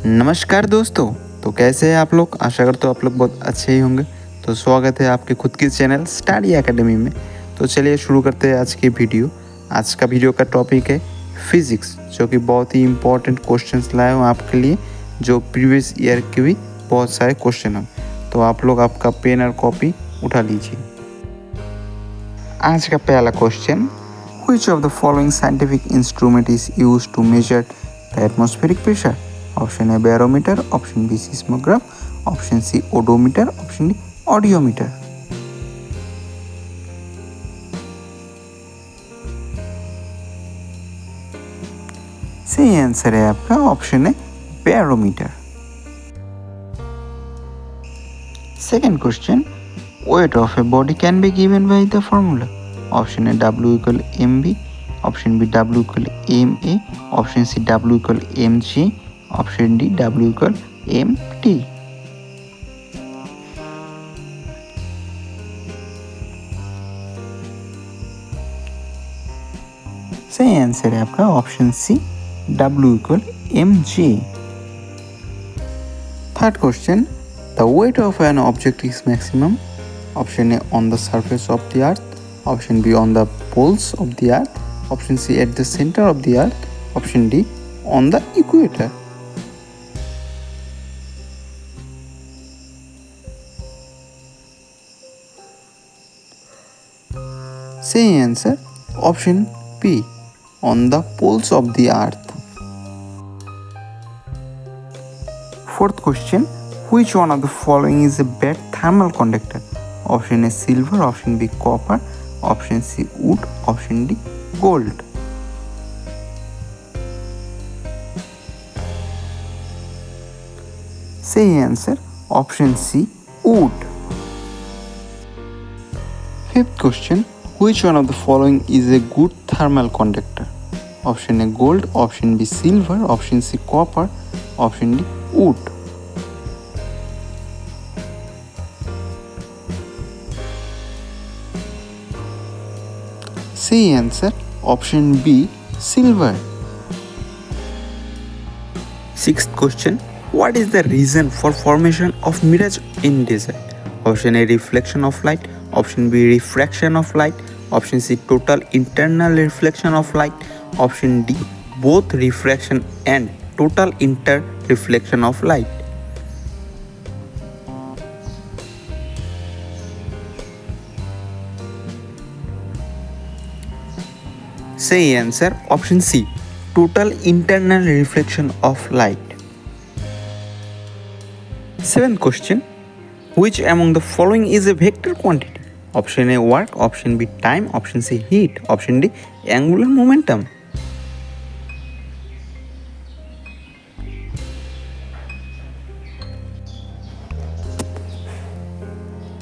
नमस्कार दोस्तों। तो कैसे हैं आप लोग? आशा करता हूँ आप लोग बहुत अच्छे ही होंगे। तो स्वागत है आपके खुद की चैनल स्टडी एकेडमी में। तो चलिए शुरू करते हैं आज की वीडियो। आज का वीडियो का टॉपिक है फिज़िक्स, जो कि बहुत ही इम्पोर्टेंट क्वेश्चंस लाए हूँ आपके लिए, जो प्रीवियस ईयर के भी बहुत सारे क्वेश्चन हैं। तो आप लोग आपका पेन और कॉपी उठा लीजिए। आज का पहला question, which of the following scientific instrument is used to measure the atmospheric pressure? Option A barometer, option B seismograph, option C odometer, option D audiometer. सही आंसर है आपका ऑप्शन है barometer. Second question, weight of a body can be given by the formula. Option A W equal mv, option B W equal ma, option C W equal mg, option D W equal mt। सही answer है आपका option C W equal mg। Third question, the weight of an object is maximum. Option A on the surface of the earth, option B on the poles of the earth, option C at the center of the earth, option D on the equator। सही answer option B on the poles of the earth। Fourth question, which one of the following is a bad thermal conductor? Option A silver, option B copper, option C wood, option D gold. सही answer option C wood. Fifth question, which one of the following is a good thermal conductor? Option A gold, option B silver, option C copper, option D wood. सही answer option B silver. Sixth question, what is the reason for formation of mirage in desert? Option A reflection of light, option B refraction of light, option C total internal reflection of light, option D both refraction and total inter reflection of light. सही answer option C total internal reflection of light. Seventh question, which among the following is a vector quantity? Option A work, option B time, option C heat, option D angular momentum.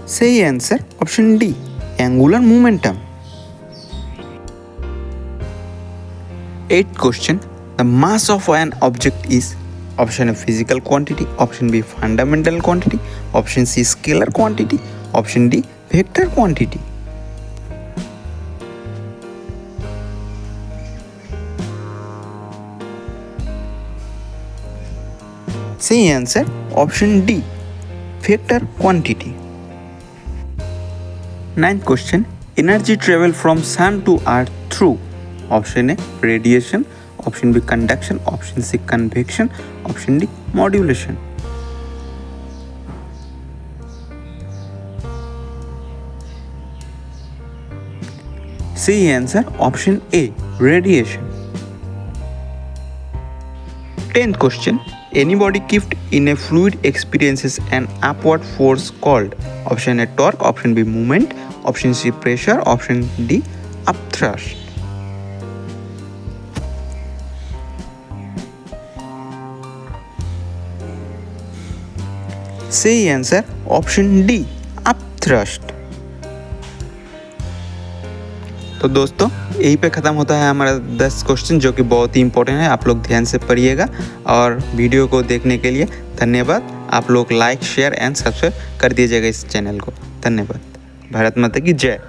सही answer option D angular momentum. Eight question, the mass of an object is option A physical quantity, option B fundamental quantity, option C scalar quantity, option D vector quantity. सही answer option D vector quantity. Ninth question, energy travel from sun to earth through option A radiation, option B conduction, option C convection, option D modulation. सही answer option A radiation. 10th question, anybody kept in a fluid experiences an upward force called option A torque, option B movement, option C pressure, option D upthrust। सही answer option D upthrust. तो दोस्तों यहीं पे ख़त्म होता है हमारा 10 question, जो कि बहुत ही इंपॉर्टेंट है। आप लोग ध्यान से पढ़िएगा और वीडियो को देखने के लिए धन्यवाद। आप लोग लाइक, शेयर एंड सब्सक्राइब कर दीजिएगा इस चैनल को। धन्यवाद। भारत माता की जय।